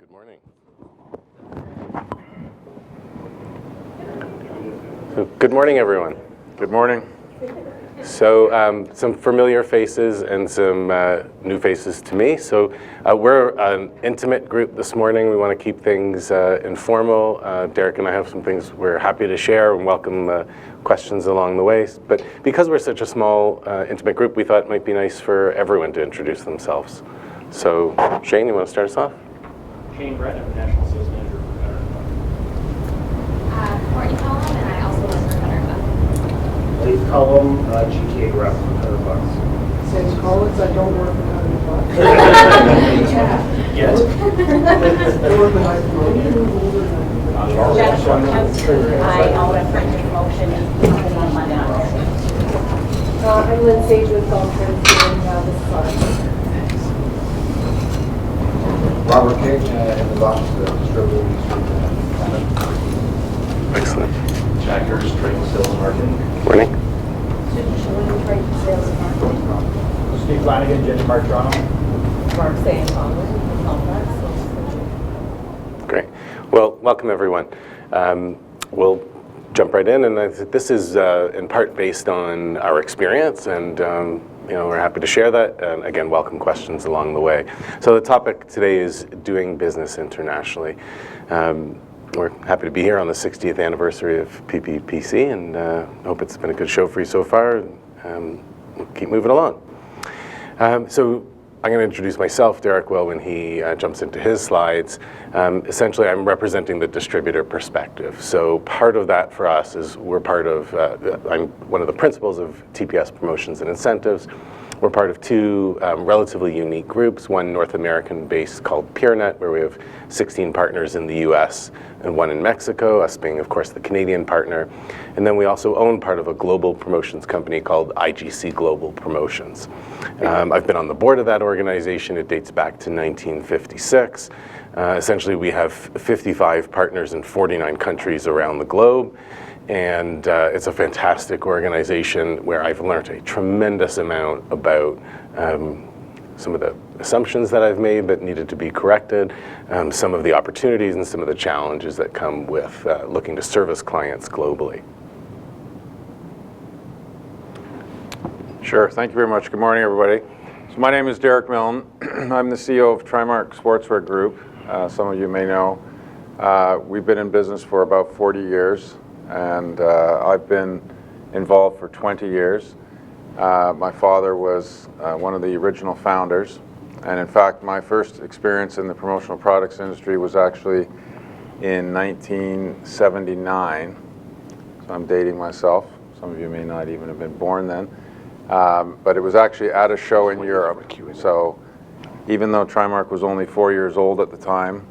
Good morning. Good morning, everyone. Good morning. So some familiar faces and some new faces to me. So we're an intimate group this morning. We want to keep things informal. Derrick and I have some things we're happy to share and welcome questions along the way. But because we're such a small, intimate group, we thought it might be nice for everyone to introduce themselves. So Shane, you want to start us off? Shane Brett, I'm the National Sales Manager for Cutter & Buck. Courtney Cullum, and I also work for Cutter & Buck. Leaf Cullum, GTA rep for Cutter & Bucks. Since Collins, I don't work for Cutter & Buck. Yes. I work with high school. Jennifer Kempton, I own a French promotion on Monday night. I'm Lynn Sage with Golf Trends doing this fund. Robert King, in the box, distributor. Excellent. Jack Hurst, trade sales and marketing. Morning. Susan Schilling, trade sales and marketing. Steve Flanagan, Jenny Mark Toronto. Mark Saying Conway, Complex. Great. Well, welcome everyone. We'll jump right in, and this is in part based on our experience, and we're happy to share that. And again, welcome questions along the way. So the topic today is doing business internationally. We're happy to be here on the 60th anniversary of PPPC, and hope it's been a good show for you so far. We'll keep moving along. So I'm going to introduce myself, Derrick will, when he jumps into his slides. Essentially, I'm representing the distributor perspective. So part of that for us is we're part of, I'm one of the principals of TPS Promotions and Incentives. We're part of two relatively unique groups, one North American based called PeerNet, where we have 16 partners in the US and one in Mexico, us being, of course, the Canadian partner. And then we also own part of a global promotions company called IGC Global Promotions. I've been on the board of that organization. It dates back to 1956. Essentially, we have 55 partners in 49 countries around the globe. And it's a fantastic organization where I've learned a tremendous amount about some of the assumptions that I've made that needed to be corrected, some of the opportunities and some of the challenges that come with looking to service clients globally. Sure. Thank you very much. Good morning, everybody. So my name is Derrick Milne. I'm the CEO of Trimark Sportswear Group. Some of you may know. We've been in business for about 40 years. And I've been involved for 20 years. My father was one of the original founders. And in fact, my first experience in the promotional products industry was actually in 1979. So I'm dating myself. Some of you may not even have been born then. But it was actually at a show in Europe. So even though Trimark was only 4 years old at the time,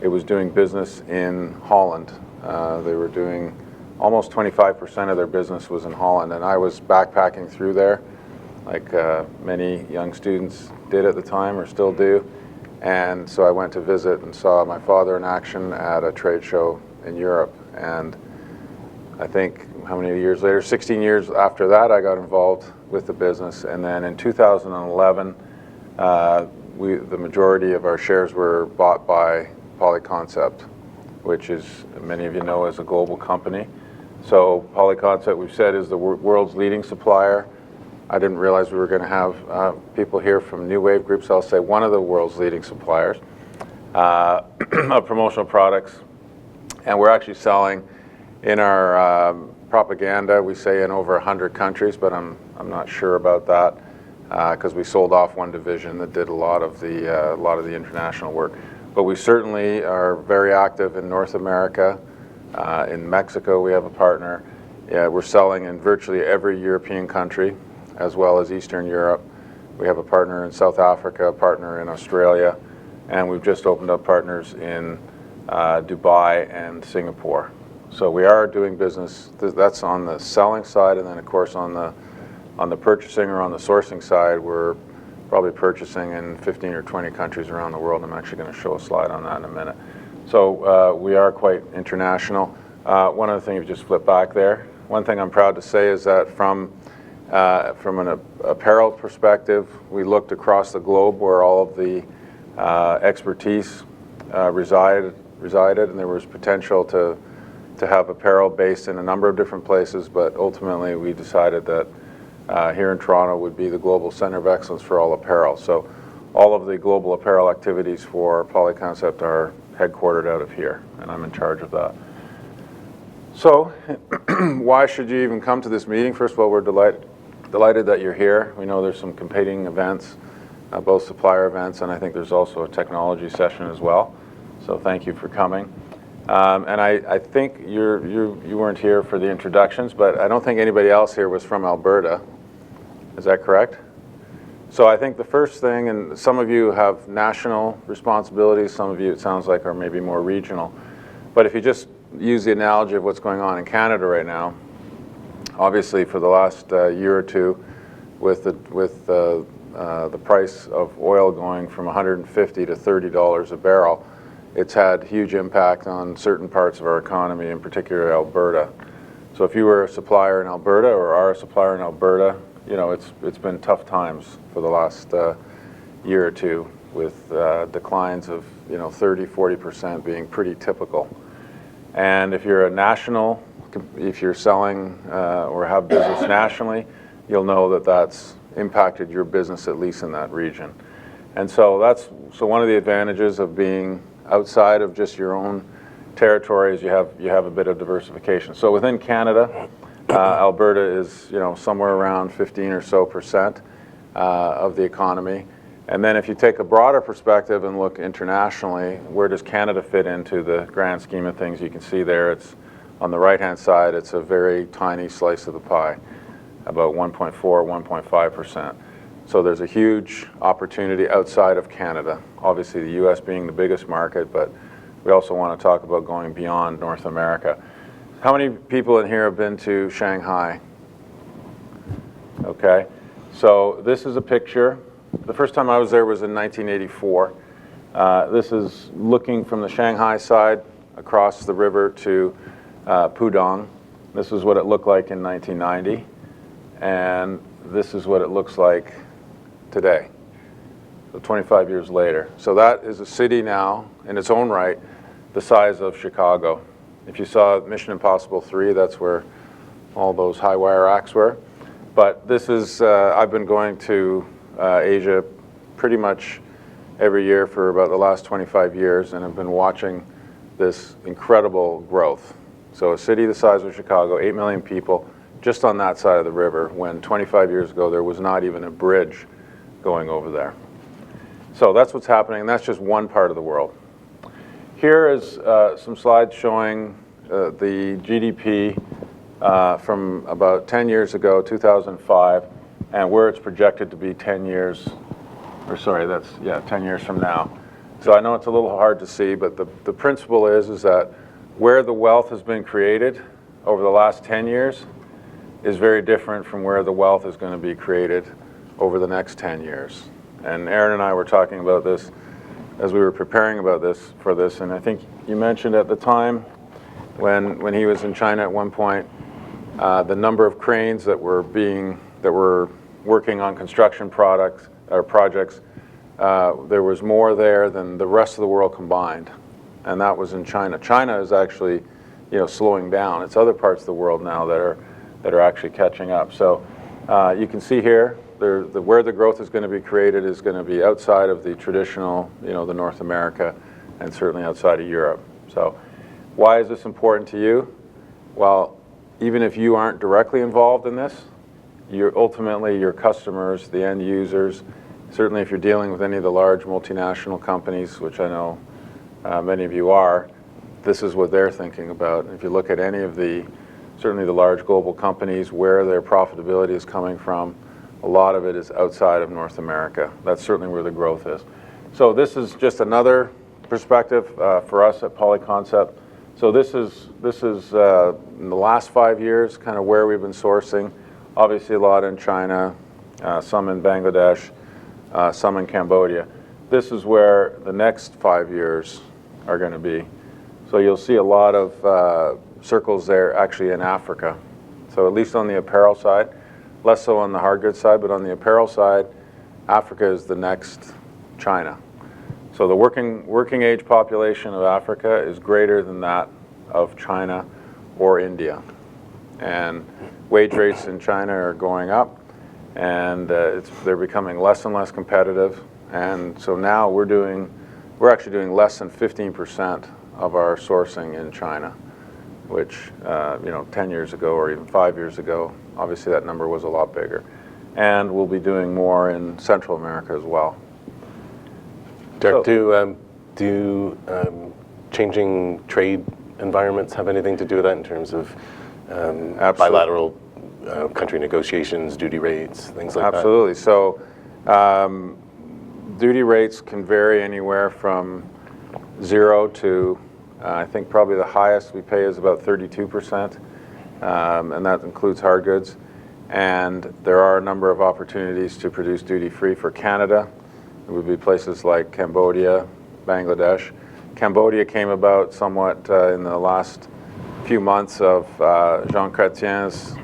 it was doing business in Holland. They were doing almost 25% of their business was in Holland, and I was backpacking through there, like many young students did at the time, or still do. And so I went to visit and saw my father in action at a trade show in Europe. And I think, how many years later, 16 years after that, I got involved with the business. And then in 2011, the majority of our shares were bought by Polyconcept, which is, many of you know, is a global company. So Polyconcept, we've said, is the world's leading supplier. I didn't realize we were going to have people here from New Wave Group, so I'll say one of the world's leading suppliers of promotional products. And we're actually selling in our propaganda, we say in over 100 countries, but I'm not sure about that because we sold off one division that did a lot of the international work. But we certainly are very active in North America. In Mexico, we have a partner. We're selling in virtually every European country, as well as Eastern Europe. We have a partner in South Africa, a partner in Australia, and we've just opened up partners in Dubai and Singapore. So we are doing business. That's on the selling side, and then of course on the purchasing or on the sourcing side, we're probably purchasing in 15 or 20 countries around the world. I'm actually going to show a slide on that in a minute. So we are quite international. One other thing, if you just flip back there, one thing I'm proud to say is that from an apparel perspective, we looked across the globe where all of the expertise resided, and there was potential to have apparel based in a number of different places, but ultimately we decided that here in Toronto would be the global center of excellence for all apparel. So all of the global apparel activities for Polyconcept are headquartered out of here, and I'm in charge of that. So why should you even come to this meeting? First of all, we're delighted that you're here. We know there's some competing events, both supplier events, and I think there's also a technology session as well. So thank you for coming. And I think you weren't here for the introductions, but I don't think anybody else here was from Alberta. Is that correct? So I think the first thing, and some of you have national responsibilities, some of you it sounds like are maybe more regional, but if you just use the analogy of what's going on in Canada right now, obviously for the last year or two, with the price of oil going from $150 to $30 a barrel, it's had huge impact on certain parts of our economy, in particular Alberta. So if you were a supplier in Alberta or are a supplier in Alberta, you know, it's been tough times for the last year or two, with declines of 30-40% being pretty typical. And if you're a national, if you're selling or have business nationally, you'll know that that's impacted your business, at least in that region. And so so one of the advantages of being outside of just your own territory is you have a bit of diversification. So within Canada, Alberta is somewhere around 15% or so of the economy. And then if you take a broader perspective and look internationally, where does Canada fit into the grand scheme of things? You can see there, it's on the right-hand side, it's a very tiny slice of the pie, about 1.4, 1.5%. So there's a huge opportunity outside of Canada. Obviously the US being the biggest market, but we also want to talk about going beyond North America. How many people in here have been to Shanghai? Okay, so this is a picture. The first time I was there was in 1984. This is looking from the Shanghai side across the river to Pudong. This is what it looked like in 1990. And this is what it looks like today, so 25 years later. So that is a city now, in its own right, the size of Chicago. If you saw Mission Impossible 3, that's where all those high wire acts were. But this is, I've been going to Asia pretty much every year for about the last 25 years, and I've been watching this incredible growth. So a city the size of Chicago, 8 million people, just on that side of the river, when 25 years ago there was not even a bridge going over there. So that's what's happening, and that's just one part of the world. Here is some slides showing the GDP from about 10 years ago, 2005, and where it's projected to be 10 years, or sorry, that's, 10 years from now. So I know it's a little hard to see, but the principle is that where the wealth has been created over the last 10 years is very different from where the wealth is going to be created over the next 10 years. And Aaron and I were talking about this as we were preparing for this, and I think you mentioned at the time when he was in China at one point, the number of cranes that were working on construction projects, there was more there than the rest of the world combined, and that was in China. China is actually, slowing down. It's other parts of the world now that are actually catching up. So you can see here, where the growth is going to be created is going to be outside of the traditional, the North America, and certainly outside of Europe. So why is this important to you? Well, even if you aren't directly involved in this, ultimately your customers, the end users, certainly if you're dealing with any of the large multinational companies, which I know many of you are, this is what they're thinking about. If you look at any of certainly the large global companies, where their profitability is coming from, a lot of it is outside of North America. That's certainly where the growth is. So this is just another perspective for us at Polyconcept. So this is in the last 5 years, kind of where we've been sourcing. Obviously a lot in China, some in Bangladesh, some in Cambodia. This is where the next 5 years are going to be. So you'll see a lot of circles there actually in Africa. So at least on the apparel side, less so on the hard goods side, but on the apparel side, Africa is the next China. So the working age population of Africa is greater than that of China or India. And wage rates in China are going up, and they're becoming less and less competitive. And so now we're actually doing less than 15% of our sourcing in China, which 10 years ago or even 5 years ago, obviously that number was a lot bigger. And we'll be doing more in Central America as well. Derrick, do changing trade environments have anything to do with that in terms of bilateral country negotiations, duty rates, things like that? Absolutely. So duty rates can vary anywhere from 0 to, I think probably the highest we pay is about 32%, and that includes hard goods. And there are a number of opportunities to produce duty-free for Canada. It would be places like Cambodia, Bangladesh. Cambodia came about somewhat in the last few months of Jean Chrétien's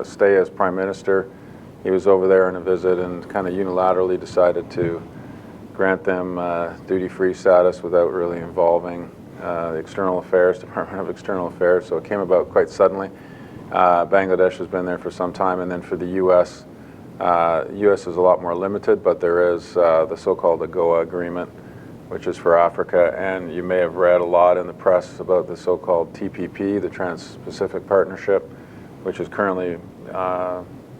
stay as Prime Minister. He was over there on a visit and kind of unilaterally decided to grant them duty-free status without really involving the Department of External Affairs, so it came about quite suddenly. Bangladesh has been there for some time, and then for the U.S., U.S. is a lot more limited, but there is the so-called AGOA agreement, which is for Africa, and you may have read a lot in the press about the so-called TPP, the Trans-Pacific Partnership, which is currently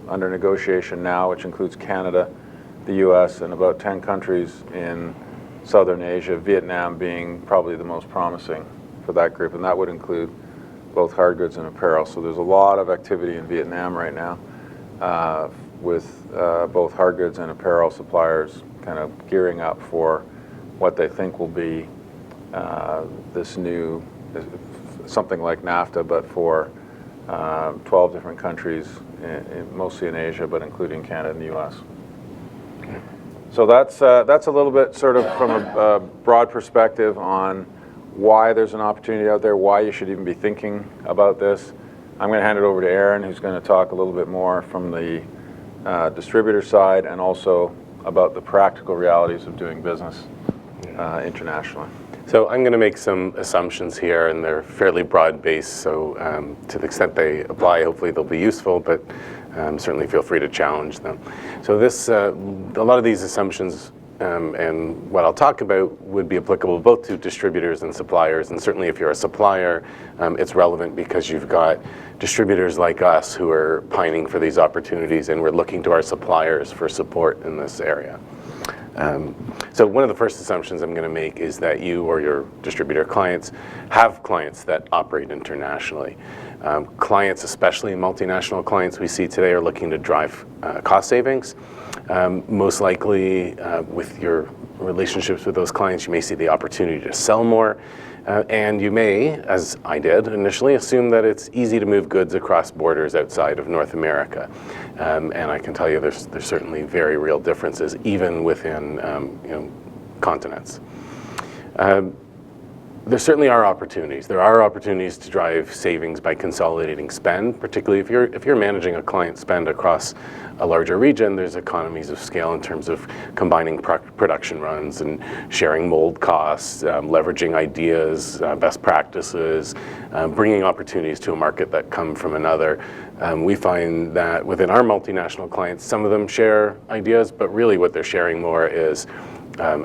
under negotiation now, which includes Canada, the U.S., and about 10 countries in Southern Asia, Vietnam being probably the most promising for that group, and that would include both hard goods and apparel. So there's a lot of activity in Vietnam right now with both hard goods and apparel suppliers kind of gearing up for what they think will be this new, something like NAFTA, but for 12 different countries, mostly in Asia, but including Canada and the U.S. So that's a little bit sort of from a broad perspective on why there's an opportunity out there, why you should even be thinking about this. I'm going to hand it over to Aaron, who's going to talk a little bit more from the distributor side and also about the practical realities of doing business internationally. So I'm going to make some assumptions here, and they're fairly broad-based, so to the extent they apply, hopefully they'll be useful, but certainly feel free to challenge them. So this, a lot of these assumptions and what I'll talk about would be applicable both to distributors and suppliers, and certainly if you're a supplier, it's relevant because you've got distributors like us who are pining for these opportunities, and we're looking to our suppliers for support in this area. So one of the first assumptions I'm going to make is that you or your distributor clients have clients that operate internationally. Clients, especially multinational clients we see today, are looking to drive cost savings. Most likely with your relationships with those clients, you may see the opportunity to sell more. And you may, as I did initially, assume that it's easy to move goods across borders outside of North America. And I can tell you there's certainly very real differences, even within continents. There certainly are opportunities. There are opportunities to drive savings by consolidating spend, particularly if you're managing a client spend across a larger region. There's economies of scale in terms of combining production runs and sharing mold costs, leveraging ideas, best practices, bringing opportunities to a market that come from another. We find that within our multinational clients, some of them share ideas, but really what they're sharing more is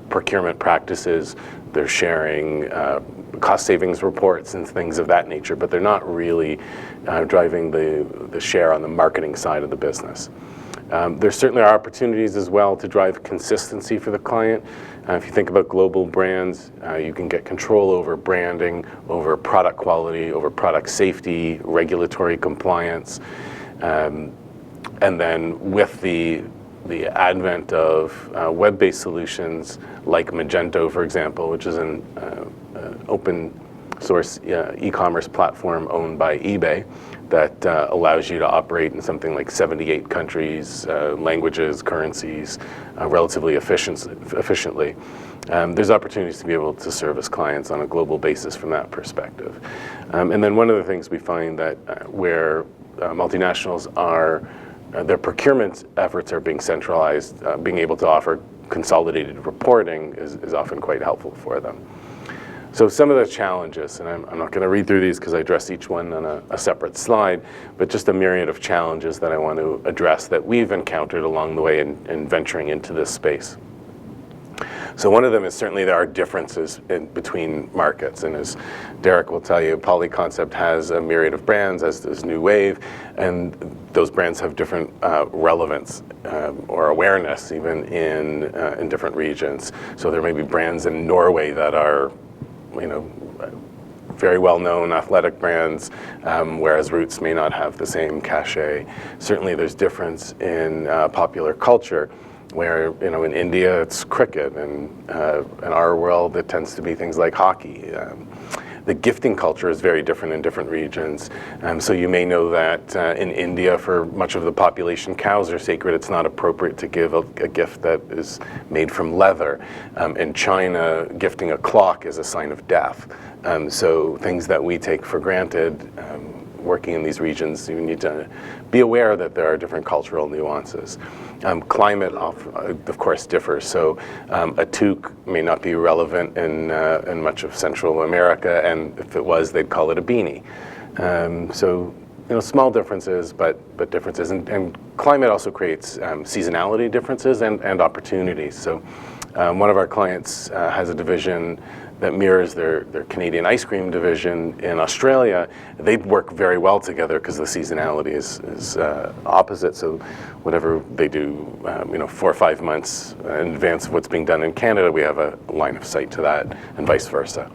procurement practices. They're sharing cost savings reports and things of that nature, but they're not really driving the share on the marketing side of the business. There certainly are opportunities as well to drive consistency for the client. If you think about global brands, you can get control over branding, over product quality, over product safety, regulatory compliance, and then with the advent of web-based solutions like Magento, for example, which is an open source e-commerce platform owned by eBay that allows you to operate in something like 78 countries, languages, currencies, relatively efficiently. There's opportunities to be able to service clients on a global basis from that perspective. And then one of the things we find that where multinationals are their procurement efforts are being centralized. Being able to offer consolidated reporting is often quite helpful for them. So some of the challenges, and I'm not going to read through these because I address each one on a separate slide, but just a myriad of challenges that I want to address that we've encountered along the way in venturing into this space. So one of them is certainly there are differences between markets, and as Derrick will tell you, Polyconcept has a myriad of brands, as does New Wave, and those brands have different relevance or awareness even in different regions. So there may be brands in Norway that are, very well-known athletic brands, whereas Roots may not have the same cachet. Certainly there's difference in popular culture, where in India it's cricket, and in our world it tends to be things like hockey. The gifting culture is very different in different regions. So you may know that in India, for much of the population, cows are sacred. It's not appropriate to give a gift that is made from leather. In China, gifting a clock is a sign of death. So things that we take for granted, working in these regions, you need to be aware that there are different cultural nuances. Climate, of course, differs. So a toque may not be relevant in much of Central America, and if it was, they'd call it a beanie. So small differences, but differences. And climate also creates seasonality differences and opportunities. So one of our clients has a division that mirrors their Canadian ice cream division in Australia. They work very well together because the seasonality is opposite. So whatever they do, 4 or 5 months in advance of what's being done in Canada, we have a line of sight to that, and vice versa.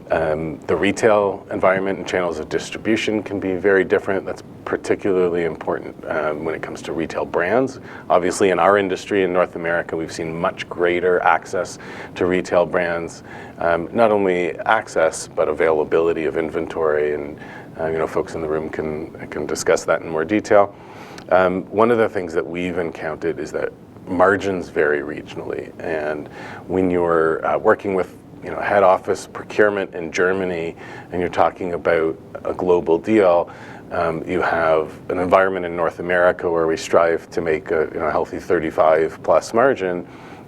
The retail environment and channels of distribution can be very different. That's particularly important when it comes to retail brands. Obviously, in our industry in North America, we've seen much greater access to retail brands. Not only access, but availability of inventory, and folks in the room can discuss that in more detail. One of the things that we've encountered is that margins vary regionally, and when you're working with head office procurement in Germany, and you're talking about a global deal, you have an environment in North America where we strive to make a healthy 35+ margin,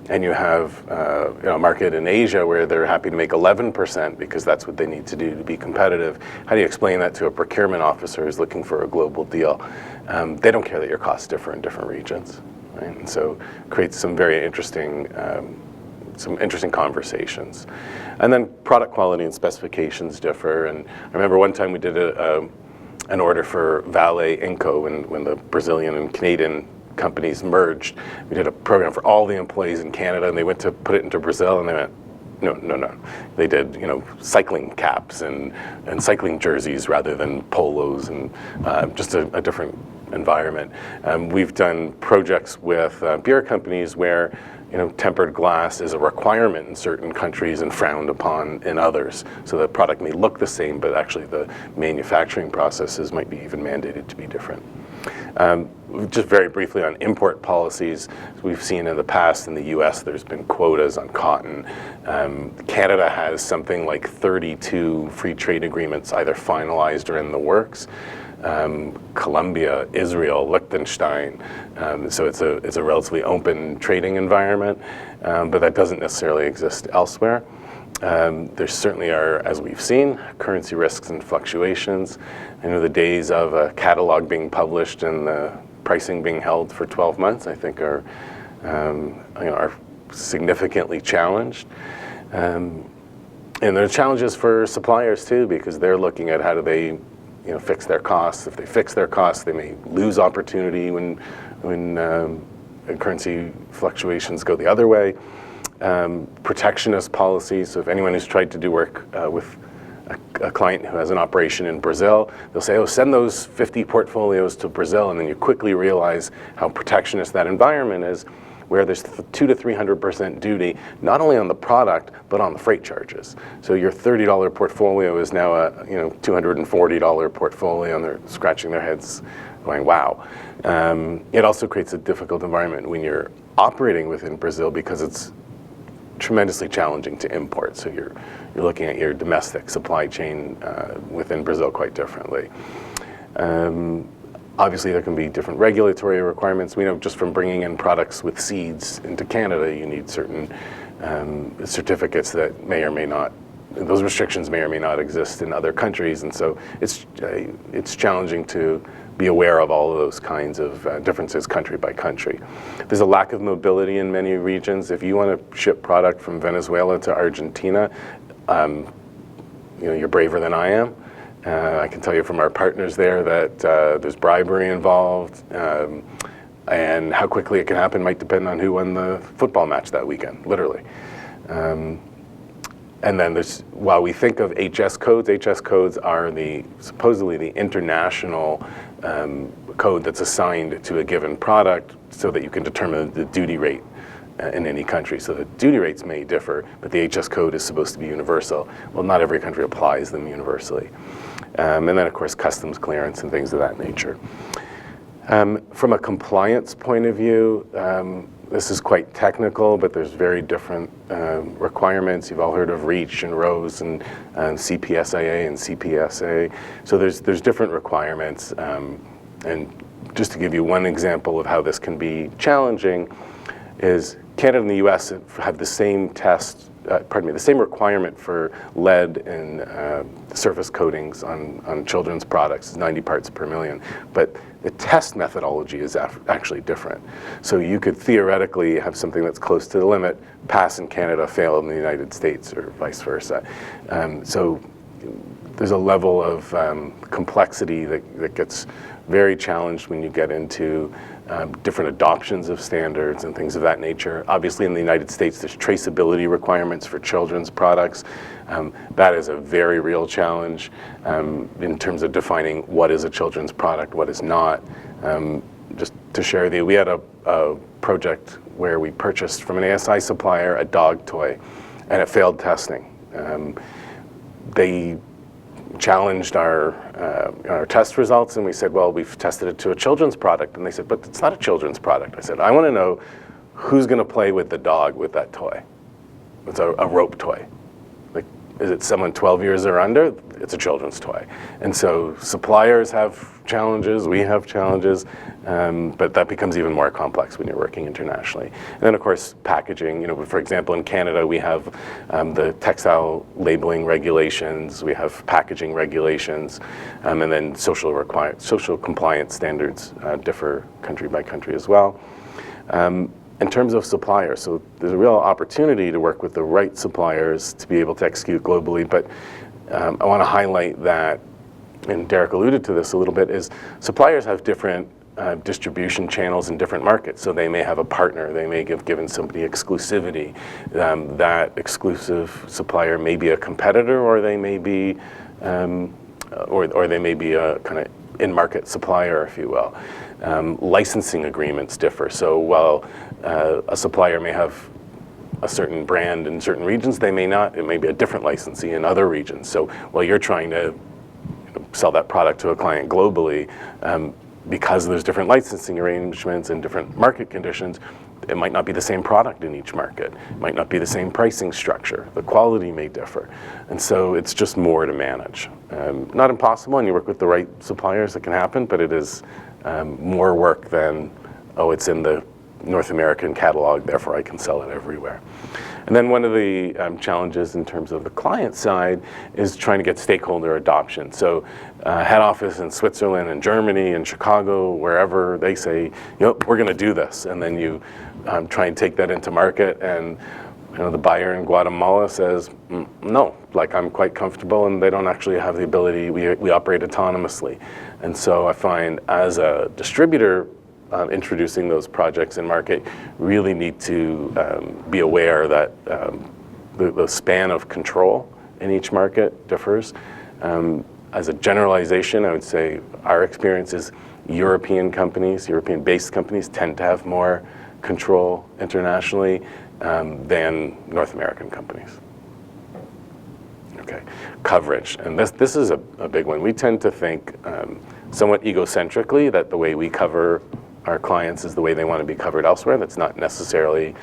and you have a market in Asia where they're happy to make 11% because that's what they need to do to be competitive. How do you explain that to a procurement officer who's looking for a global deal? They don't care that your costs differ in different regions, right? And so it creates some very interesting conversations. And then product quality and specifications differ. And I remember one time we did an order for Vale Inco when the Brazilian and Canadian companies merged. We did a program for all the employees in Canada, and they went to put it into Brazil, and they went, no. They did cycling caps and cycling jerseys rather than polos, and just a different environment. We've done projects with beer companies where tempered glass is a requirement in certain countries and frowned upon in others. So the product may look the same, but actually the manufacturing processes might be even mandated to be different. Just very briefly on import policies, we've seen in the past in the US there's been quotas on cotton. Canada has something like 32 free trade agreements either finalized or in the works. Colombia, Israel, Liechtenstein. So it's a relatively open trading environment, but that doesn't necessarily exist elsewhere. There certainly are, as we've seen, currency risks and fluctuations. The days of a catalog being published and the pricing being held for 12 months, I think, are significantly challenged. And there are challenges for suppliers too, because they're looking at how do they fix their costs. If they fix their costs, they may lose opportunity when currency fluctuations go the other way. Protectionist policies. So if anyone who's tried to do work with a client who has an operation in Brazil, they'll say, send those 50 portfolios to Brazil, and then you quickly realize how protectionist that environment is, where there's 200% to 300% duty, not only on the product, but on the freight charges. So your $30 portfolio is now a $240 portfolio, and they're scratching their heads going, wow. It also creates a difficult environment when you're operating within Brazil because it's tremendously challenging to import. So you're looking at your domestic supply chain within Brazil quite differently. Obviously, there can be different regulatory requirements. We know just from bringing in products with seeds into Canada, you need certain certificates that may or may not, those restrictions may or may not exist in other countries. And so it's challenging to be aware of all of those kinds of differences country by country. There's a lack of mobility in many regions. If you want to ship product from Venezuela to Argentina, you're braver than I am. I can tell you from our partners there that there's bribery involved, and how quickly it can happen might depend on who won the football match that weekend, literally. And then while we think of HS codes are supposedly the international code that's assigned to a given product so that you can determine the duty rate in any country. So the duty rates may differ, but the HS code is supposed to be universal. Well, not every country applies them universally. And then, of course, customs clearance and things of that nature. From a compliance point of view, this is quite technical, but there's very different requirements. You've all heard of REACH and ROSE and CPSIA and CPSA. So there's different requirements. And just to give you one example of how this can be challenging is Canada and the US have the same the same requirement for lead and surface coatings on children's products, 90 parts per million. But the test methodology is actually different. So you could theoretically have something that's close to the limit, pass in Canada, fail in the United States, or vice versa. So there's a level of complexity that gets very challenged when you get into different adoptions of standards and things of that nature. Obviously, in the United States, there's traceability requirements for children's products. That is a very real challenge in terms of defining what is a children's product, what is not. Just to share with you, we had a project where we purchased from an ASI supplier a dog toy, and it failed testing. They challenged our test results, and we said, well, we've tested it to a children's product. And they said, but it's not a children's product. I said, I want to know who's going to play with the dog with that toy. It's a rope toy. Like, is it someone 12 years or under? It's a children's toy. And so suppliers have challenges, we have challenges, but that becomes even more complex when you're working internationally. And then, of course, packaging. For example, in Canada, we have the textile labeling regulations, we have packaging regulations, and then social compliance standards differ country by country as well. In terms of suppliers, so there's a real opportunity to work with the right suppliers to be able to execute globally, but I want to highlight that, and Derrick alluded to this a little bit, is suppliers have different distribution channels in different markets. So they may have a partner, they may have given somebody exclusivity. That exclusive supplier may be a competitor, or they may be, or they may be a kind of in-market supplier, if you will. Licensing agreements differ. So while a supplier may have a certain brand in certain regions, they may not. It may be a different licensee in other regions. So while you're trying to sell that product to a client globally, because there's different licensing arrangements and different market conditions, it might not be the same product in each market. It might not be the same pricing structure. The quality may differ. And so it's just more to manage. Not impossible, and you work with the right suppliers, it can happen, but it is more work than, oh, it's in the North American catalog, therefore I can sell it everywhere. And then one of the challenges in terms of the client side is trying to get stakeholder adoption. So head office in Switzerland and Germany and Chicago, wherever, they say, we're going to do this. And then you try and take that into market, and the buyer in Guatemala says, no, like, I'm quite comfortable, and they don't actually have the ability, we operate autonomously. And so I find as a distributor, introducing those projects in market, really need to be aware that the span of control in each market differs. As a generalization, I would say our experience is European-based companies tend to have more control internationally than North American companies. Okay, coverage, and this is a big one. We tend to think somewhat egocentrically that the way we cover our clients is the way they want to be covered elsewhere. That's not necessarily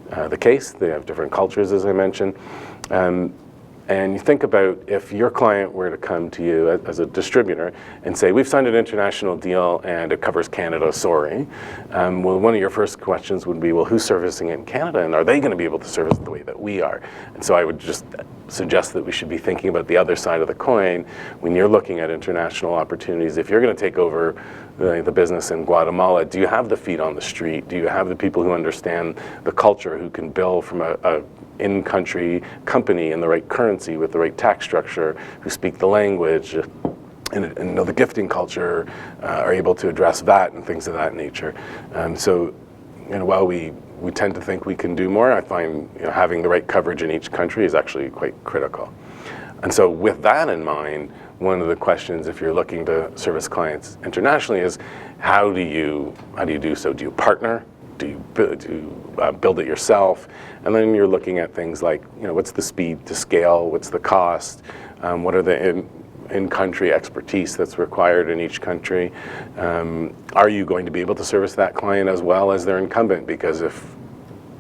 the case. They have different cultures, as I mentioned. And you think about if your client were to come to you as a distributor and say, we've signed an international deal and it covers Canada, sorry. Well, one of your first questions would be, well, who's servicing it in Canada, and are they going to be able to service it the way that we are? And so I would just suggest that we should be thinking about the other side of the coin when you're looking at international opportunities. If you're going to take over the business in Guatemala, do you have the feet on the street? Do you have the people who understand the culture, who can bill from a in-country company in the right currency with the right tax structure, who speak the language and know the gifting culture, are able to address VAT and things of that nature? So, while we tend to think we can do more, I find having the right coverage in each country is actually quite critical. And so with that in mind, one of the questions, if you're looking to service clients internationally, is how do you do so? Do you partner? Do you build it yourself? And then you're looking at things like, what's the speed to scale? What's the cost? What are the in-country expertise that's required in each country? Are you going to be able to service that client as well as their incumbent? Because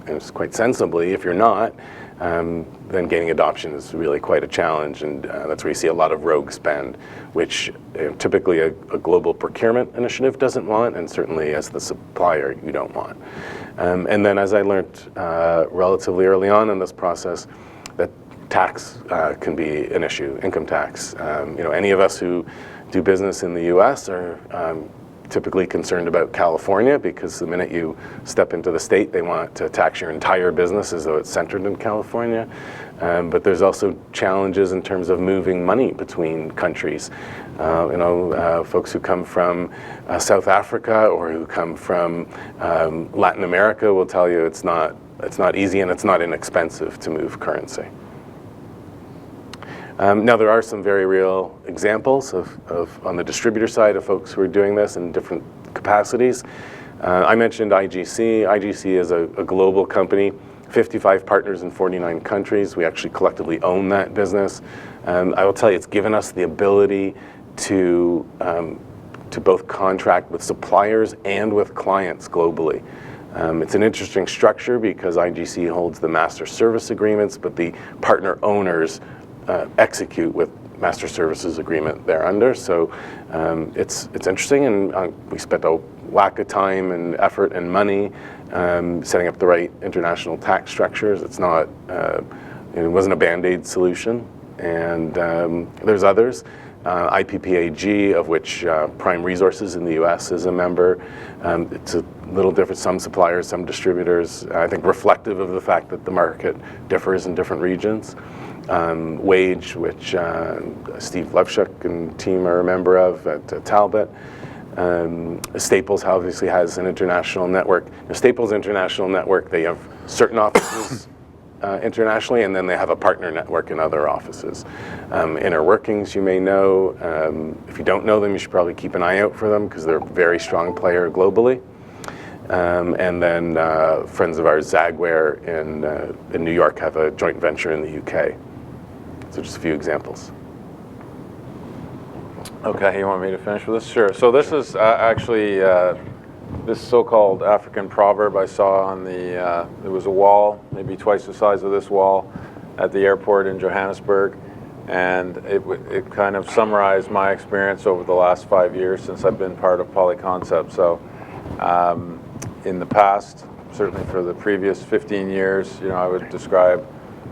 it's quite sensibly, if you're not, then gaining adoption is really quite a challenge, and that's where you see a lot of rogue spend, which typically a global procurement initiative doesn't want, and certainly as the supplier you don't want. And then, as I learned relatively early on in this process, that tax can be an issue, income tax. Any of us who do business in the US are typically concerned about California, because the minute you step into the state, they want to tax your entire business as though it's centered in California. But there's also challenges in terms of moving money between countries. Folks who come from South Africa or who come from Latin America will tell you it's not easy and it's not inexpensive to move currency. Now, there are some very real examples of on the distributor side of folks who are doing this in different capacities. I mentioned IGC. IGC is a global company, 55 partners in 49 countries. We actually collectively own that business. I will tell you, it's given us the ability to both contract with suppliers and with clients globally. It's an interesting structure because IGC holds the master service agreements, but the partner owners execute with master services agreement thereunder. So it's interesting, and we spent a whack of time and effort and money setting up the right international tax structures. It's not, it wasn't a Band-Aid solution, and there's others. IPPAG, of which Prime Resources in the US is a member. It's a little different, some suppliers, some distributors, I think reflective of the fact that the market differs in different regions. Wage, which Steve Levchuk and team are a member of at Talbot. Staples obviously has an international network. Staples International Network, they have certain offices internationally, and then they have a partner network in other offices. Inner Workings, you may know. If you don't know them, you should probably keep an eye out for them because they're a very strong player globally. And then friends of ours, Zagware in New York, have a joint venture in the UK. So just a few examples. Okay, you want me to finish with this? Sure. So this is actually this so-called African proverb I saw on there was a wall, maybe twice the size of this wall, at the airport in Johannesburg. And it kind of summarized my experience over the last 5 years since I've been part of Polyconcept. So in the past, certainly for the previous 15 years, I would describe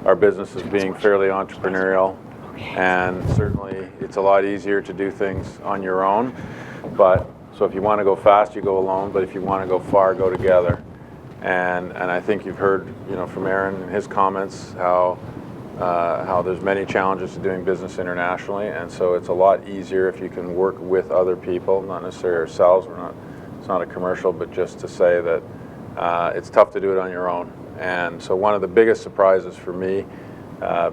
our business as being fairly entrepreneurial, and certainly it's a lot easier to do things on your own. But so if you want to go fast, you go alone. But if you want to go far, go together. And I think you've heard, from Aaron and his comments how there's many challenges to doing business internationally, and so it's a lot easier if you can work with other people, not necessarily ourselves. It's not a commercial, but just to say that it's tough to do it on your own. And so one of the biggest surprises for me,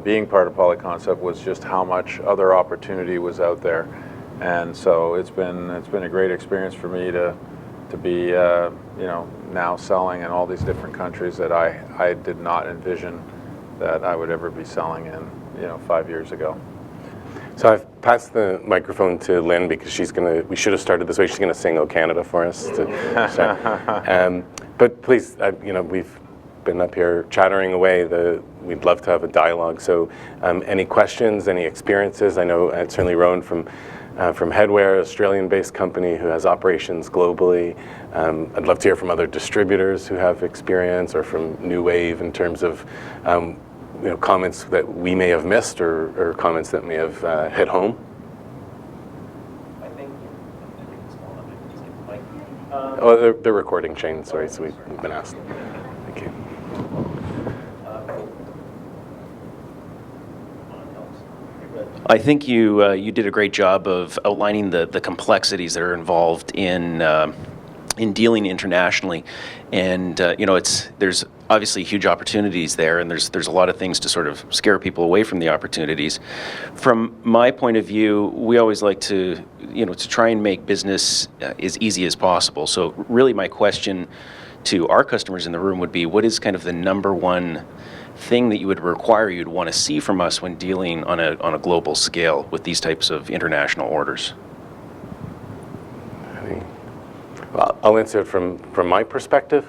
being part of Polyconcept, was just how much other opportunity was out there. And so it's been a great experience for me to be now selling in all these different countries that I did not envision that I would ever be selling in 5 years ago. So I've passed the microphone to Lynn because we should have started this way. She's going to sing "O Canada" for us to start. But please, been up here chattering away. We'd love to have a dialogue. So any questions, any experiences? I know certainly Rowan from Headwear, Australian-based company who has operations globally. I'd love to hear from other distributors who have experience, or from New Wave in terms of comments that we may have missed, or comments that may have hit home. I think it's small enough. I can just get the mic. Oh, they're recording, Shane. Sorry, so we've been asked. Thank you. I think you did a great job of outlining the complexities that are involved in dealing internationally, and there's obviously huge opportunities there, and there's a lot of things to sort of scare people away from the opportunities. From my point of view, we always like to try and make business as easy as possible. So really, my question to our customers in the room would be, what is kind of the number one thing that you'd want to see from us when dealing on a global scale with these types of international orders? Well, I'll answer it from my perspective.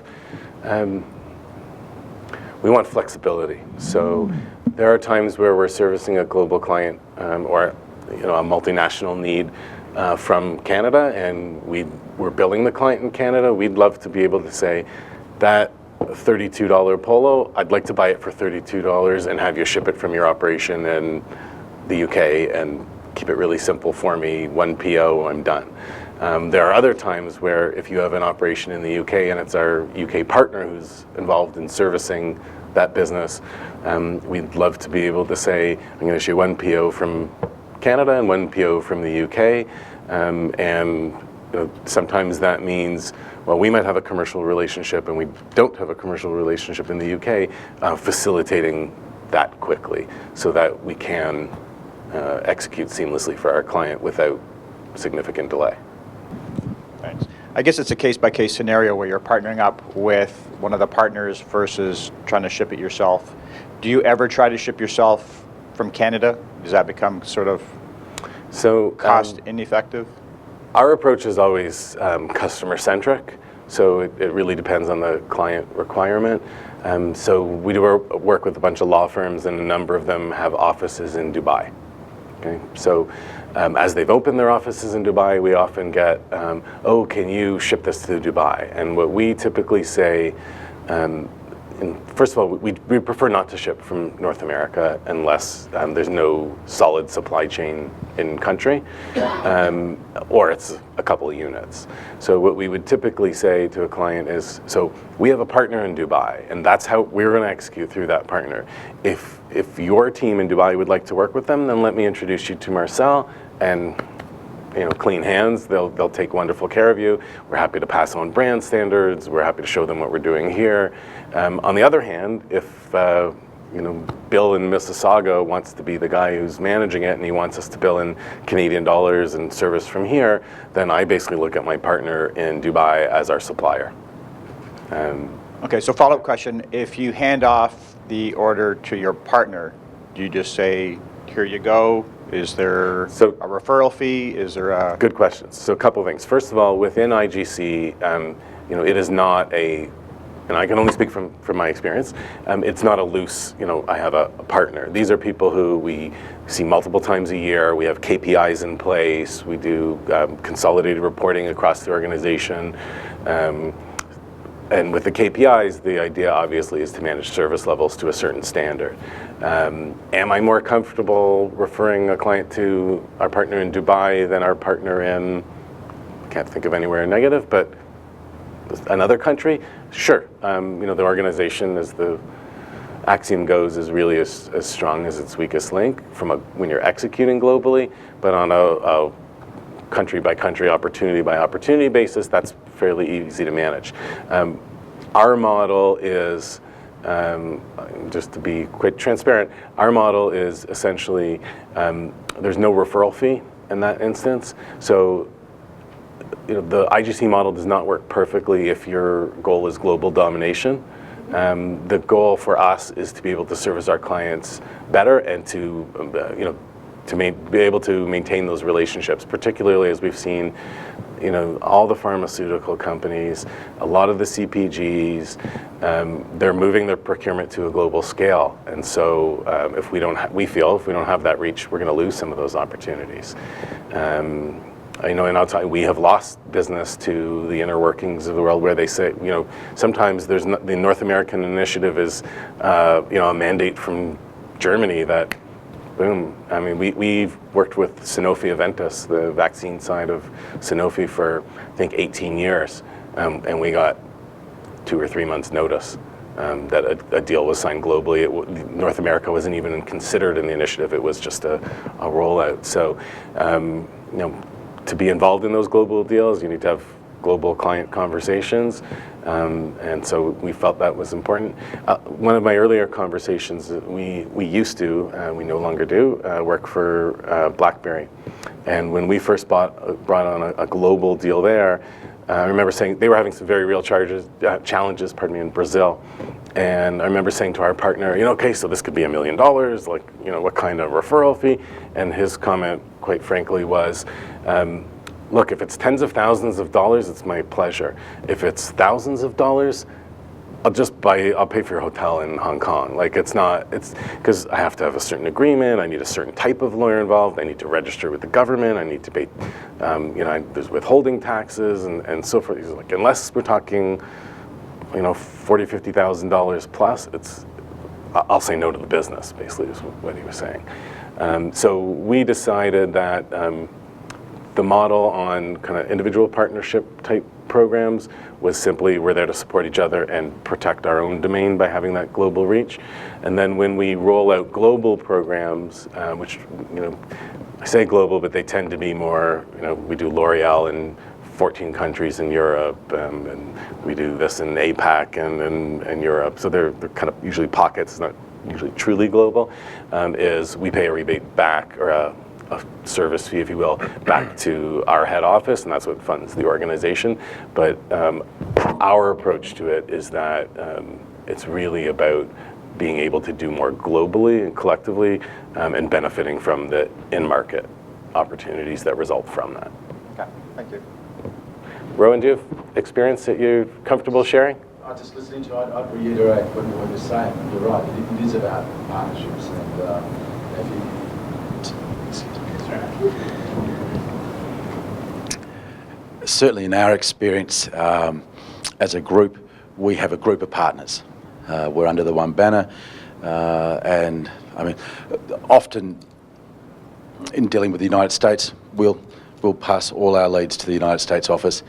We want flexibility. So there are times where we're servicing a global client or a multinational need from Canada, and we're billing the client in Canada. We'd love to be able to say that $32 polo, I'd like to buy it for $32 and have you ship it from your operation in the UK and keep it really simple for me, one PO, I'm done. There are other times where if you have an operation in the UK and it's our UK partner who's involved in servicing that business, we'd love to be able to say, I'm going to issue one PO from Canada and one PO from the UK, and sometimes that means, well, we might have a commercial relationship and we don't have a commercial relationship in the UK, facilitating that quickly so that we can execute seamlessly for our client without significant delay. Thanks. I guess it's a case-by-case scenario where you're partnering up with one of the partners versus trying to ship it yourself. Do you ever try to ship yourself from Canada? Does that become sort of cost ineffective? Our approach is always customer-centric, so it really depends on the client requirement. So we do work with a bunch of law firms, and a number of them have offices in Dubai. Okay, so as they've opened their offices in Dubai, we often get, oh, can you ship this to Dubai? And what we typically say, first of all, we prefer not to ship from North America unless there's no solid supply chain in country, or it's a couple of units. So what we would typically say to a client is, so we have a partner in Dubai, and that's how we're going to execute through that partner. If your team in Dubai would like to work with them, then let me introduce you to Marcel, and clean hands, they'll take wonderful care of you. We're happy to pass on brand standards. We're happy to show them what we're doing here. On the other hand, if Bill in Mississauga wants to be the guy who's managing it and he wants us to bill in Canadian dollars and service from here, then I basically look at my partner in Dubai as our supplier. Okay, so follow-up question. If you hand off the order to your partner, do you just say, here you go? Is there a referral fee? Is there a... Good questions. So a couple of things. First of all, within IGC, it is not a, and I can only speak from my experience, it's not a loose, I have a partner. These are people who we see multiple times a year. We have KPIs in place. We do consolidated reporting across the organization. And with the KPIs, the idea obviously is to manage service levels to a certain standard. Am I more comfortable referring a client to our partner in Dubai than our partner in, can't think of anywhere negative, but another country? Sure. The organization, as the axiom goes, is really as strong as its weakest link when you're executing globally, but on a country by country, opportunity by opportunity basis, that's fairly easy to manage. Our model is, just to be quite transparent, our model is essentially, there's no referral fee in that instance. So, the IGC model does not work perfectly if your goal is global domination. The goal for us is to be able to service our clients better and to, be able to maintain those relationships, particularly as we've seen, all the pharmaceutical companies, a lot of the CPGs, they're moving their procurement to a global scale. And so we feel if we don't have that reach, we're going to lose some of those opportunities. And I'll tell you, we have lost business to the inner workings of the world where they say, sometimes the North American initiative is, a mandate from Germany that, boom. I mean, we've worked with Sanofi Aventis, the vaccine side of Sanofi, for I think 18 years, and we got 2 or 3 months notice that a deal was signed globally. North America wasn't even considered in the initiative. It was just a rollout. So, to be involved in those global deals, you need to have global client conversations, and so we felt that was important. One of my earlier conversations, we used to, we no longer do, work for BlackBerry, and when we first brought on a global deal there, I remember saying they were having some very real challenges, in Brazil, and I remember saying to our partner, okay, so this could be $1 million, like, what kind of referral fee? And his comment, quite frankly, was, look, if it's tens of thousands of dollars, it's my pleasure. If it's thousands of dollars, I'll pay for your hotel in Hong Kong. Like, it's because I have to have a certain agreement, I need a certain type of lawyer involved, I need to register with the government, I need to pay, there's withholding taxes and so forth. He's like, unless we're talking, $40,000, $50,000 plus, I'll say no to the business, basically is what he was saying. So we decided that the model on kind of individual partnership type programs was simply we're there to support each other and protect our own domain by having that global reach. And then when we roll out global programs, which, I say global, but they tend to be more, we do L'Oreal in 14 countries in Europe, and we do this in APAC and Europe. So they're kind of usually pockets, not usually truly global, is we pay a rebate back, or a service fee, if you will, back to our head office, and that's what funds the organization. But our approach to it is that it's really about being able to do more globally and collectively, and benefiting from the in-market opportunities that result from that. Okay, thank you. Rowan, do you have experience that you're comfortable sharing? Just listening to you, I'd reiterate what you're saying. You're right, it is about partnerships, and if you certainly in our experience, as a group, we have a group of partners. We're under the one banner, and I mean, often in dealing with the United States, we'll pass all our leads to the United States office.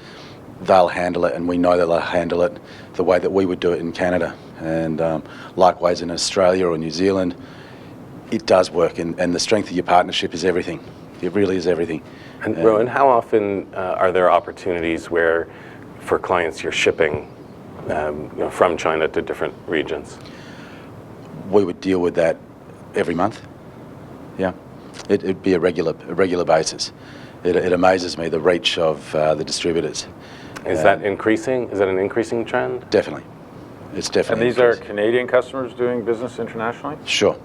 They'll handle it, and we know they'll handle it the way that we would do it in Canada. And likewise in Australia or New Zealand, it does work, and the strength of your partnership is everything. It really is everything. And Rowan, how often are there opportunities where, for clients, you're shipping from China to different regions? We would deal with that every month. Yeah, it'd be a regular basis. It amazes me the reach of the distributors. Is that increasing? Is that an increasing trend? Definitely, it's definitely. And these are Canadian customers doing business internationally? Sure,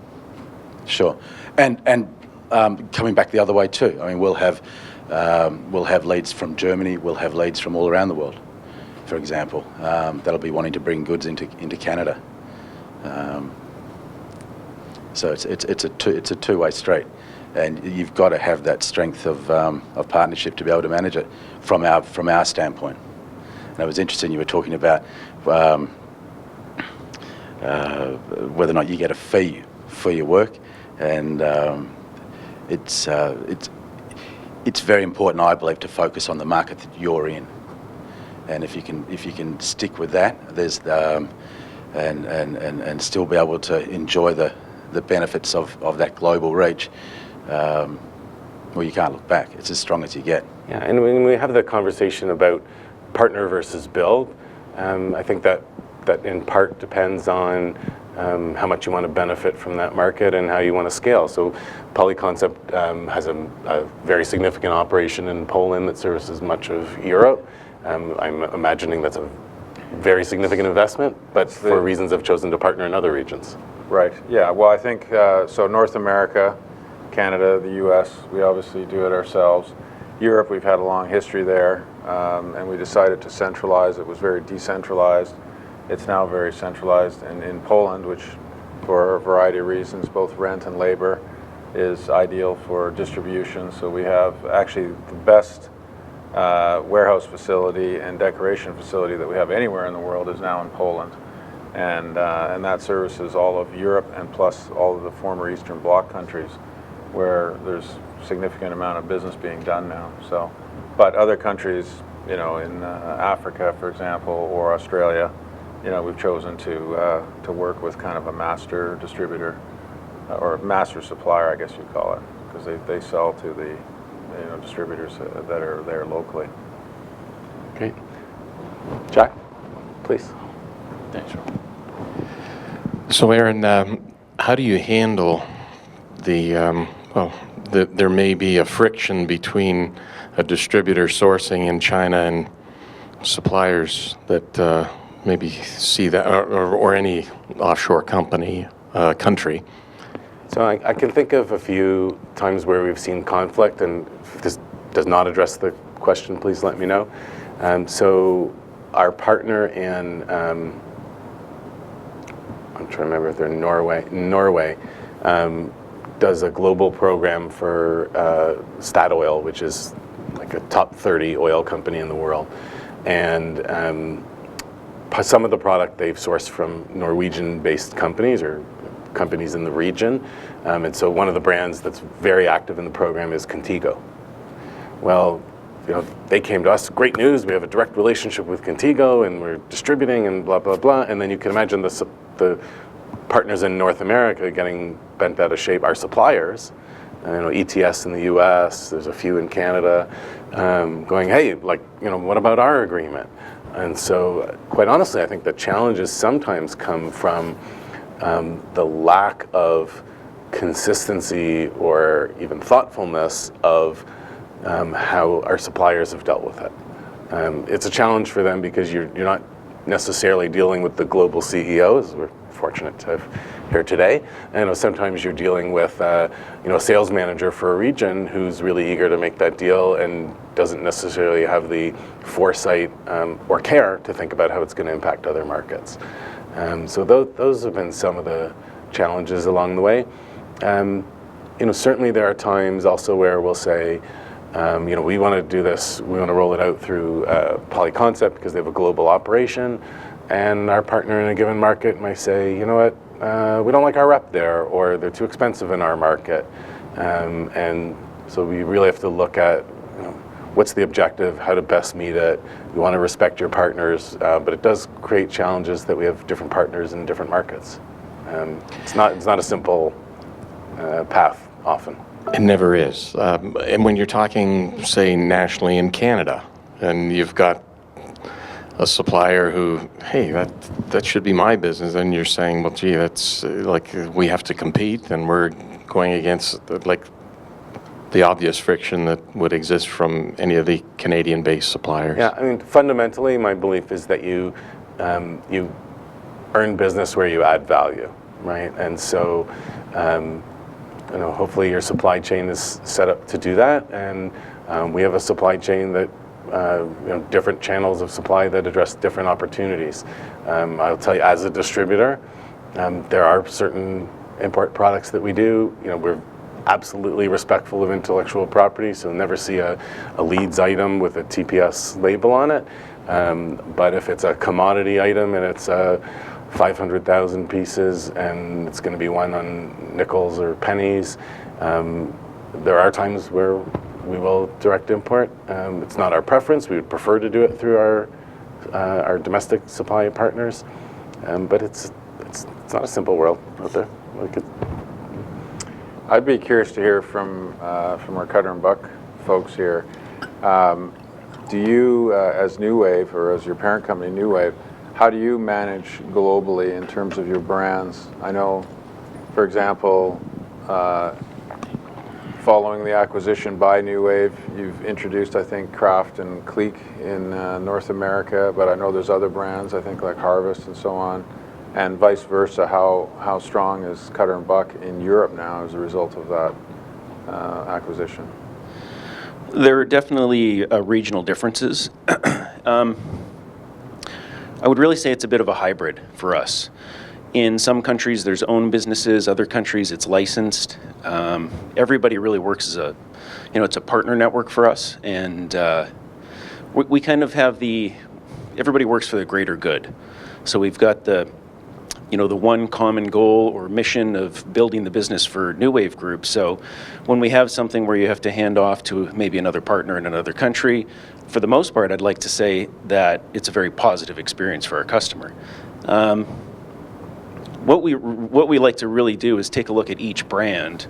and coming back the other way too. I mean, we'll have leads from Germany. We'll have leads from all around the world. For example, that'll be wanting to bring goods into Canada. So it's a two-way street, and you've got to have that strength of partnership to be able to manage it from our standpoint. And it was interesting you were talking about whether or not you get a fee for your work, and it's very important, I believe, to focus on the market that you're in. And if you can stick with that, there's and still be able to enjoy the benefits of that global reach, well, you can't look back. It's as strong as you get. Yeah, and when we have the conversation about partner versus build, I think that in part depends on how much you want to benefit from that market and how you want to scale. So Polyconcept has a very significant operation in Poland that services much of Europe. I'm imagining that's a very significant investment, but for reasons I've chosen to partner in other regions. Right, yeah, well, I think, so North America, Canada, the US, we obviously do it ourselves. Europe, we've had a long history there, and we decided to centralize. It was very decentralized. It's now very centralized. And in Poland, which for a variety of reasons, both rent and labor, is ideal for distribution. So we have actually the best warehouse facility and decoration facility that we have anywhere in the world is now in Poland. And that services all of Europe and plus all of the former Eastern Bloc countries where there's significant amount of business being done now. So, but other countries, you know, in Africa, for example, or Australia, you know, we've chosen to work with kind of a master distributor or master supplier, I guess you'd call it, because they sell to the distributors that are there locally. Great. Jack, please. Thanks. So, Aaron, how do you handle there may be a friction between a distributor sourcing in China and suppliers that maybe see that, or any offshore country? So I can think of a few times where we've seen conflict, and if this does not address the question, please let me know. So our partner in, I'm trying to remember if they're in Norway, does a global program for Statoil, which is like a top 30 oil company in the world. And some of the product they've sourced from Norwegian-based companies or companies in the region. And so one of the brands that's very active in the program is Contigo. Well, you know, they came to us, great news, we have a direct relationship with Contigo and we're distributing and blah, blah, blah. And then you can imagine the partners in North America getting bent out of shape, our suppliers, you know, ETS in the US, there's a few in Canada, going, hey, like, you know, what about our agreement? And so, quite honestly, I think the challenges sometimes come from the lack of consistency or even thoughtfulness of how our suppliers have dealt with it. It's a challenge for them because you're not necessarily dealing with the global CEOs. We're fortunate to have here today. And sometimes you're dealing with a sales manager for a region who's really eager to make that deal and doesn't necessarily have the foresight or care to think about how it's going to impact other markets. So those have been some of the challenges along the way. Certainly there are times also where we'll say, we want to do this, we want to roll it out through Polyconcept because they have a global operation, and our partner in a given market might say, you know what, we don't like our rep there, or they're too expensive in our market. And so we really have to look at what's the objective, how to best meet it. You want to respect your partners, but it does create challenges that we have different partners in different markets. It's not a simple path often. It never is. And when you're talking, say, nationally in Canada, and you've got a supplier who, hey, that should be my business, and you're saying, well, gee, that's like we have to compete, and we're going against like the obvious friction that would exist from any of the Canadian-based suppliers. Yeah, I mean, fundamentally, my belief is that you earn business where you add value, right? And so, hopefully your supply chain is set up to do that, and we have a supply chain that different channels of supply that address different opportunities. I'll tell you, as a distributor, there are certain import products that we do. We're absolutely respectful of intellectual property, so never see a leads item with a TPS label on it. But if it's a commodity item and it's 500,000 pieces and it's going to be one on nickels or pennies, there are times where we will direct import. It's not our preference. We would prefer to do it through our domestic supply partners, but it's not a simple world out there. I'd be curious to hear from our Cutter & Buck folks here. Do you, as New Wave, or as your parent company, New Wave, how do you manage globally in terms of your brands? I know, for example, following the acquisition by New Wave, you've introduced, I think, Kraft and Clique in North America, but I know there's other brands, I think, like Harvest and so on. And vice versa, how strong is Cutter & Buck in Europe now as a result of that acquisition? There are definitely regional differences. I would really say it's a bit of a hybrid for us. In some countries, there's own businesses. Other countries, it's licensed. Everybody really works as a, it's a partner network for us, and we kind of have everybody works for the greater good. So we've got the one common goal or mission of building the business for New Wave Group. So when we have something where you have to hand off to maybe another partner in another country, for the most part, I'd like to say that it's a very positive experience for our customer. What we like to really do is take a look at each brand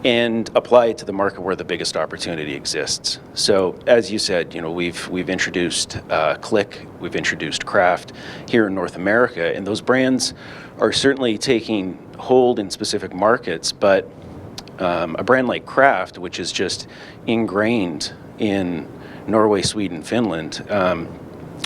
and apply it to the market where the biggest opportunity exists. So as you said, we've introduced Click, we've introduced Craft here in North America, and those brands are certainly taking hold in specific markets, but a brand like Craft, which is just ingrained in Norway, Sweden, Finland,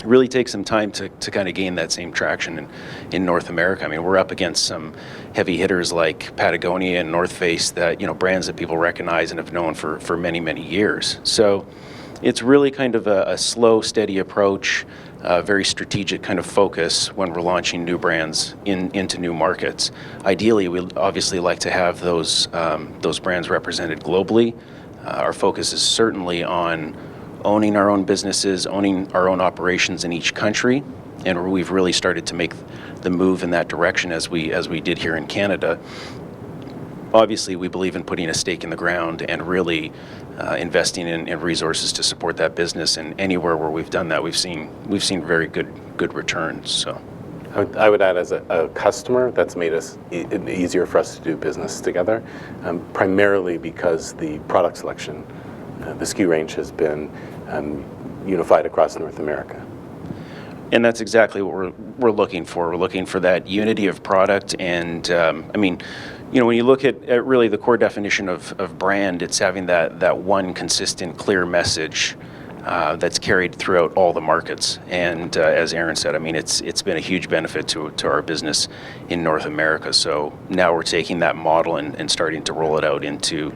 really takes some time to kind of gain that same traction in North America. I mean, we're up against some heavy hitters like Patagonia and North Face, that brands that people recognize and have known for many, many years. So it's really kind of a slow, steady approach, very strategic kind of focus when we're launching new brands into new markets. Ideally, we'd obviously like to have those brands represented globally. Our focus is certainly on owning our own businesses, owning our own operations in each country, and we've really started to make the move in that direction as we did here in Canada. Obviously, we believe in putting a stake in the ground and really investing in resources to support that business, and anywhere where we've done that, we've seen very good returns. So I would add, as a customer, that's made it easier for us to do business together, primarily because the product selection, the SKU range has been unified across North America. And that's exactly what we're looking for. We're looking for that unity of product. And when you look at really the core definition of brand, it's having that one consistent, clear message that's carried throughout all the markets. And as Aaron said, it's been a huge benefit to our business in North America. So now we're taking that model and starting to roll it out into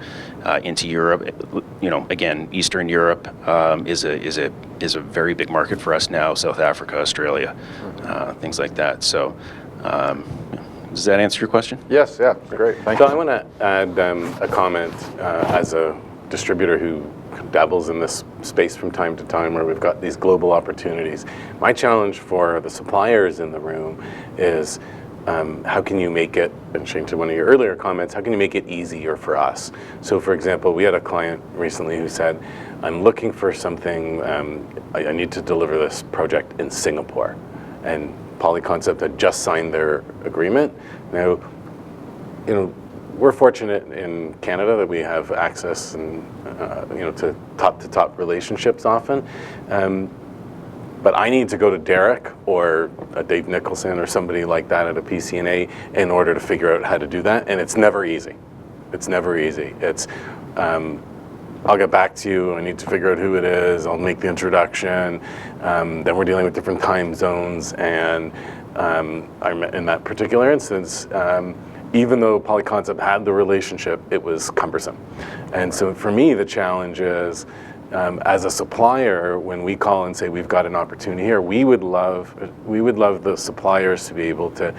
Europe. Again, Eastern Europe is a very big market for us now. South Africa, Australia, things like that. So does that answer your question? Yes, yeah, great. Thank So you. I want to add a comment as a distributor who dabbles in this space from time to time, where we've got these global opportunities. My challenge for the suppliers in the room is how can you make it, and Shane, to one of your earlier comments, how can you make it easier for us? So for example, we had a client recently who said, I'm looking for something, I need to deliver this project in Singapore. And Polyconcept had just signed their agreement. Now, we're fortunate in Canada that we have access and to top relationships often. But I need to go to Derrick or a Dave Nicholson or somebody like that at a PCNA in order to figure out how to do that, and it's never easy. It's never easy. It's I'll get back to you. I need to figure out who it is. I'll make the introduction. Then we're dealing with different time zones, and in that particular instance, even though Polyconcept had the relationship, it was cumbersome. And so for me, the challenge is, as a supplier, when we call and say we've got an opportunity here, we would love the suppliers to be able to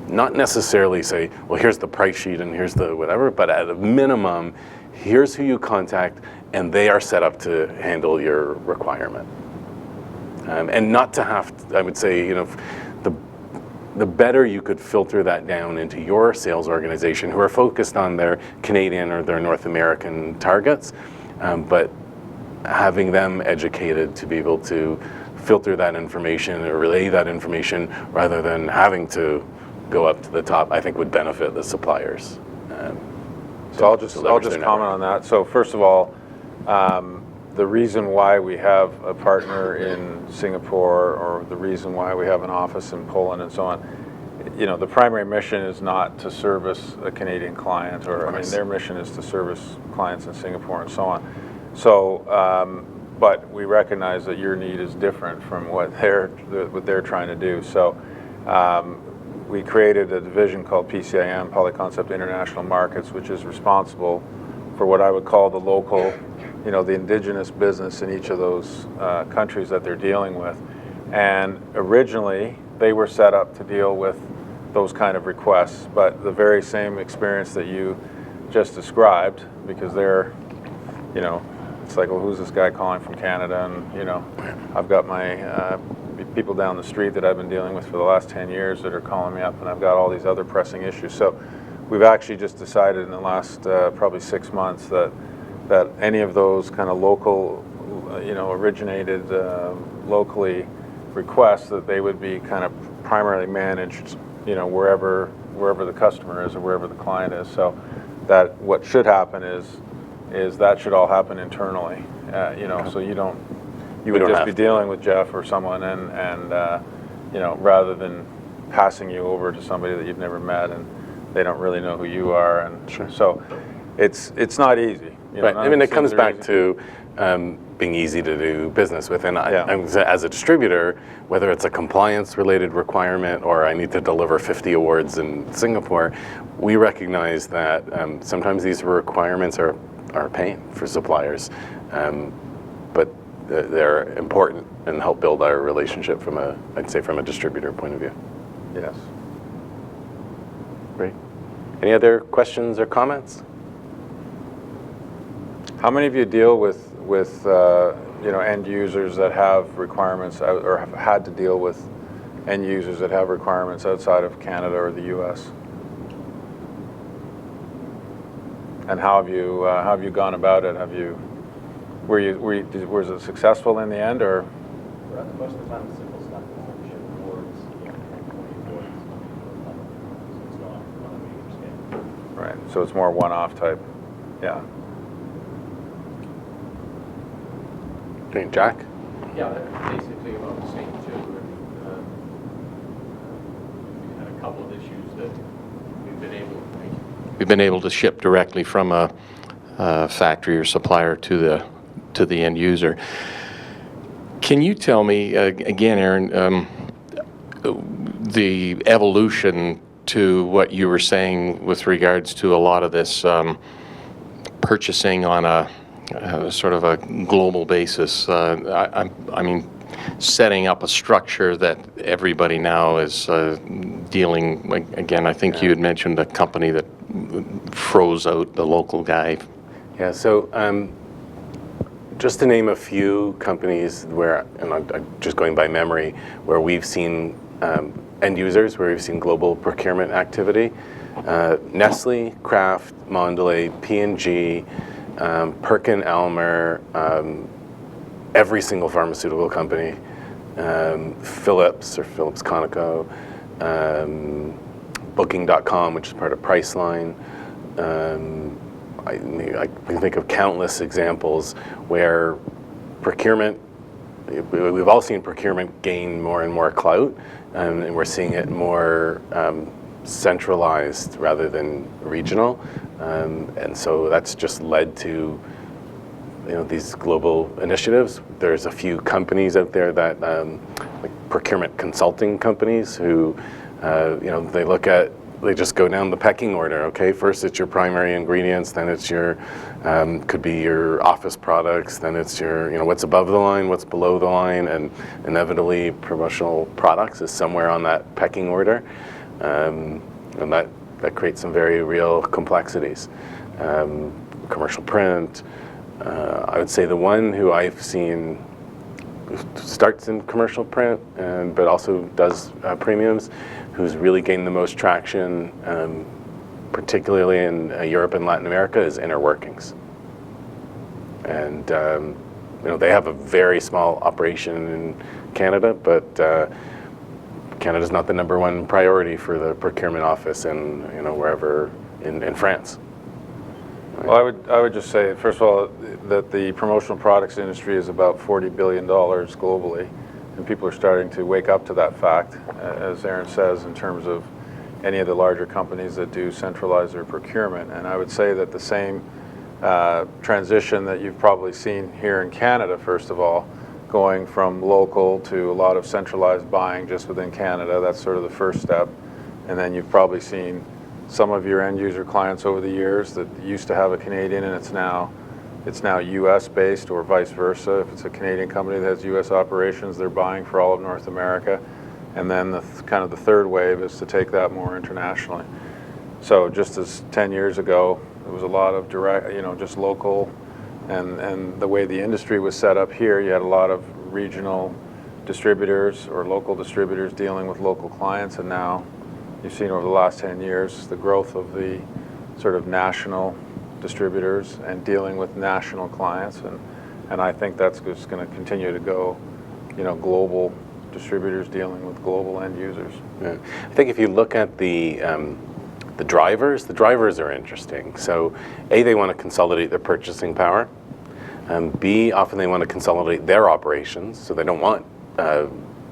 not necessarily say, well, here's the price sheet and here's the whatever, but at a minimum, here's who you contact, and they are set up to handle your requirement. And not to have to, I would say, the better you could filter that down into your sales organization, who are focused on their Canadian or their North American targets, but having them educated to be able to filter that information or relay that information rather than having to go up to the top, I think would benefit the suppliers. So I'll just comment on that. So first of all, the reason why we have a partner in Singapore, or the reason why we have an office in Poland and so on, the primary mission is not to service a Canadian client, their mission is to service clients in Singapore and so on. So, but we recognize that your need is different from what they're trying to do. So, we created a division called PCIM, Polyconcept International Markets, which is responsible for what I would call the local, the indigenous business in each of those countries that they're dealing with. And originally, they were set up to deal with those kind of requests, but the very same experience that you just described, because they're, it's like, well, who's this guy calling from Canada? And, I've got my people down the street that I've been dealing with for the last 10 years that are calling me up, and I've got all these other pressing issues. So we've actually just decided in the last probably 6 months that any of those kind of local, originated locally requests, that they would be kind of primarily managed, wherever the customer is or wherever the client is. So that what should happen is that should all happen internally, so you would just be dealing with Jeff or someone and rather than passing you over to somebody that you've never met and they don't really know who you are. And Sure. So it's not easy. Right. I mean, it comes back to being easy to do business with. And as a distributor, whether it's a compliance-related requirement or I need to deliver 50 awards in Singapore, we recognize that sometimes these requirements are a pain for suppliers, but they're important and help build our relationship from a distributor point of view. Yes. Great. Any other questions or comments? How many of you deal with end users that have requirements or have had to deal with end users that have requirements outside of Canada or the U.S.? And how have you gone about it? Was it successful in the end, or? Most of the time, it's simple stuff. Ship awards, 10, 20 awards. So it's not on a major scale. Right. So it's more one-off type. Yeah. Okay, Jack? Yeah, that's basically about the same too. We've had a couple of issues that we've been able to ship directly from a factory or supplier to the end user. Can you tell me, again, Aaron, the evolution to what you were saying with regards to a lot of this purchasing on a sort of a global basis? I mean, setting up a structure that everybody now is dealing, again, I think you had mentioned a company that froze out the local guy. Yeah, so just to name a few companies where, and I'm just going by memory, where we've seen end users, where we've seen global procurement activity. Nestle, Kraft, Mondelez, P&G, Perkin-Elmer, every single pharmaceutical company, Philips or Philips Conoco, Booking.com, which is part of Priceline. I can think of countless examples where procurement, we've all seen procurement gain more and more clout, and we're seeing it more centralized rather than regional. And so that's just led to these global initiatives. There's a few companies out there that, like procurement consulting companies, who they just go down the pecking order. Okay, first it's your primary ingredients, then it's your could be your office products, then it's your what's above the line, what's below the line, and inevitably promotional products is somewhere on that pecking order, and that creates some very real complexities. Commercial print. I would say the one who I've seen starts in commercial print, but also does premiums, who's really gained the most traction, particularly in Europe and Latin America, is Inner Workings. And they have a very small operation in Canada, but Canada's not the #1 priority for the procurement office in wherever in France. Well, I would just say, first of all, that the promotional products industry is about $40 billion globally, and people are starting to wake up to that fact, as Aaron says, in terms of any of the larger companies that do centralize their procurement. And I would say that the same transition that you've probably seen here in Canada, first of all, going from local to a lot of centralized buying just within Canada, that's sort of the first step. And then you've probably seen some of your end user clients over the years that used to have a Canadian and it's now U.S. based, or vice versa. If it's a Canadian company that has U.S. operations, they're buying for all of North America. And then kind of the third wave is to take that more internationally. So just as 10 years ago, there was a lot of direct, just local, and the way the industry was set up here, you had a lot of regional distributors or local distributors dealing with local clients, and now you've seen over the last 10 years the growth of the sort of national distributors and dealing with national clients, and I think that's just going to continue to go, global distributors dealing with global end users. Yeah. I think if you look at the drivers are interesting. So A, they want to consolidate their purchasing power. B, often they want to consolidate their operations, so they don't want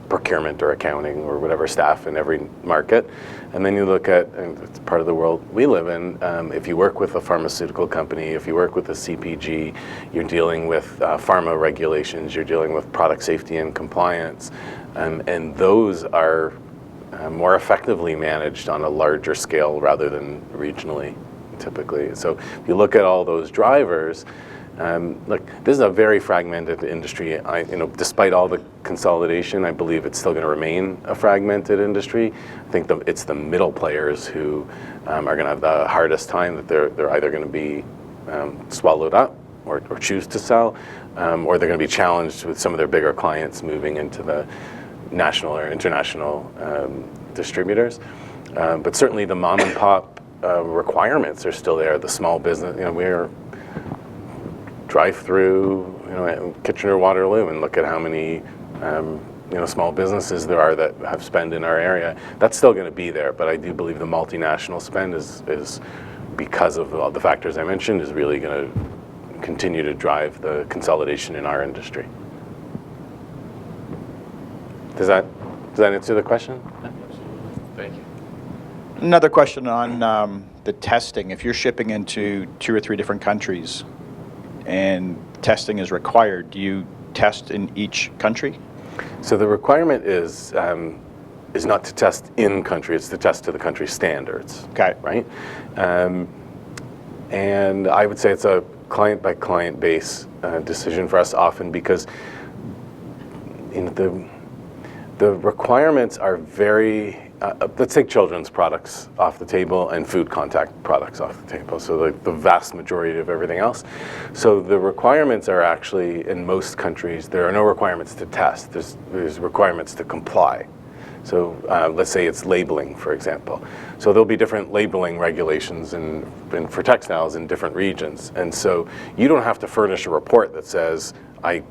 procurement or accounting or whatever staff in every market. And then you look at, and it's part of the world we live in, if you work with a pharmaceutical company, if you work with a CPG, you're dealing with pharma regulations, you're dealing with product safety and compliance, and those are more effectively managed on a larger scale rather than regionally, typically. So if you look at all those drivers, look, this is a very fragmented industry. Despite all the consolidation, I believe it's still going to remain a fragmented industry. I think it's the middle players who are going to have the hardest time, that they're either going to be swallowed up or choose to sell, or they're going to be challenged with some of their bigger clients moving into the national or international distributors. But certainly the mom and pop requirements are still there. The small business, we're drive through, Kitchener-Waterloo, and look at how many small businesses there are that have spend in our area. That's still going to be there, but I do believe the multinational spend is because of all the factors I mentioned, is really going to continue to drive the consolidation in our industry. Does that answer the question? Thank you. Another question on the testing. If you're shipping into 2 or 3 different countries and testing is required, do you test in each country? So the requirement is not to test in country; it's to test to the country standards. Okay. Right. And I would say it's a client by client base decision for us often, because the requirements are very. Let's take children's products off the table and food contact products off the table, so the vast majority of everything else. So the requirements are actually, in most countries, there are no requirements to test. There's requirements to comply. So let's say it's labeling, for example. So there'll be different labeling regulations for textiles in different regions. And so you don't have to furnish a report that says, I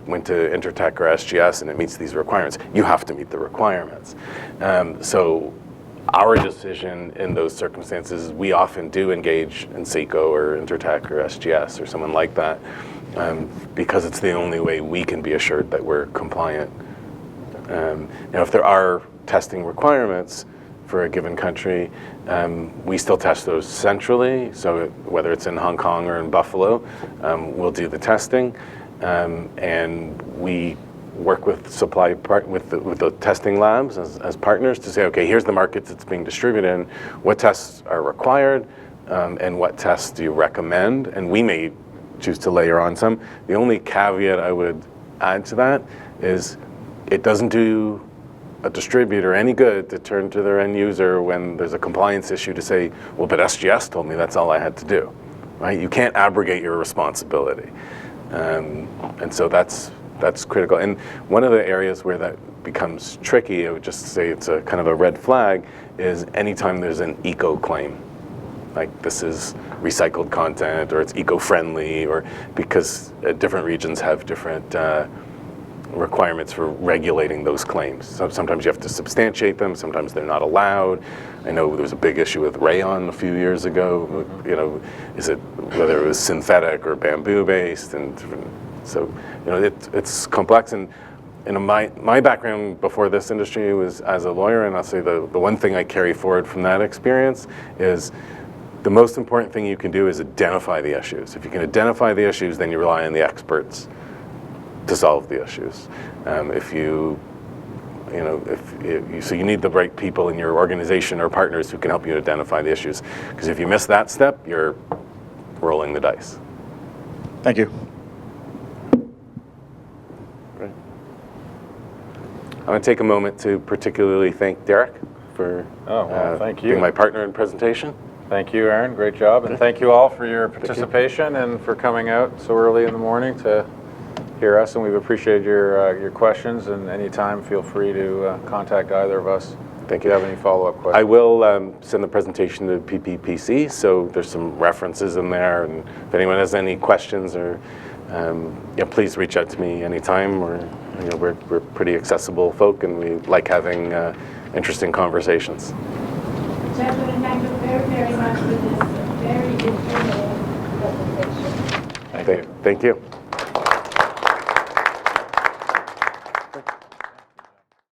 went to Intertech or SGS and it meets these requirements. You have to meet the requirements. So our decision in those circumstances, we often do engage in Seiko or Intertech or SGS or someone like that, because it's the only way we can be assured that we're compliant. Now, if there are testing requirements for a given country, we still test those centrally. So whether it's in Hong Kong or in Buffalo, we'll do the testing. And we work with with the testing labs as partners to say, okay, here's the markets it's being distributed in, what tests are required, and what tests do you recommend? And we may choose to layer on some. The only caveat I would add to that is it doesn't do a distributor any good to turn to their end user when there's a compliance issue to say, well, but SGS told me that's all I had to do, right? You can't abrogate your responsibility. And so that's critical. And one of the areas where that becomes tricky, I would just say it's a kind of a red flag, is anytime there's an eco claim, like this is recycled content or it's eco-friendly, or because different regions have different requirements for regulating those claims. So sometimes you have to substantiate them, sometimes they're not allowed. I know there was a big issue with rayon a few years ago, whether it was synthetic or bamboo based, and so it's complex. And my background before this industry was as a lawyer, and I'll say the one thing I carry forward from that experience is the most important thing you can do is identify the issues. If you can identify the issues, then you rely on the experts to solve the issues. If you you know, so you need the right people in your organization or partners who can help you identify the issues. Because if you miss that step, you're rolling the dice. Thank you. Right. I want to take a moment to particularly thank Derrick for thank you. being my partner in presentation. Thank you, Aaron. Great job. And thank you all for your participation and for coming out so early in the morning to hear us. And we've appreciated your questions. And anytime, feel free to contact either of us. Thank If you have any follow-up questions. I will send the presentation to PPPC, so there's some references in there. And if anyone has any questions, or please reach out to me anytime. We're pretty accessible folk, and we like having interesting conversations. Gentlemen, thank you very, very much for this very informative presentation. Thank you. Thank you.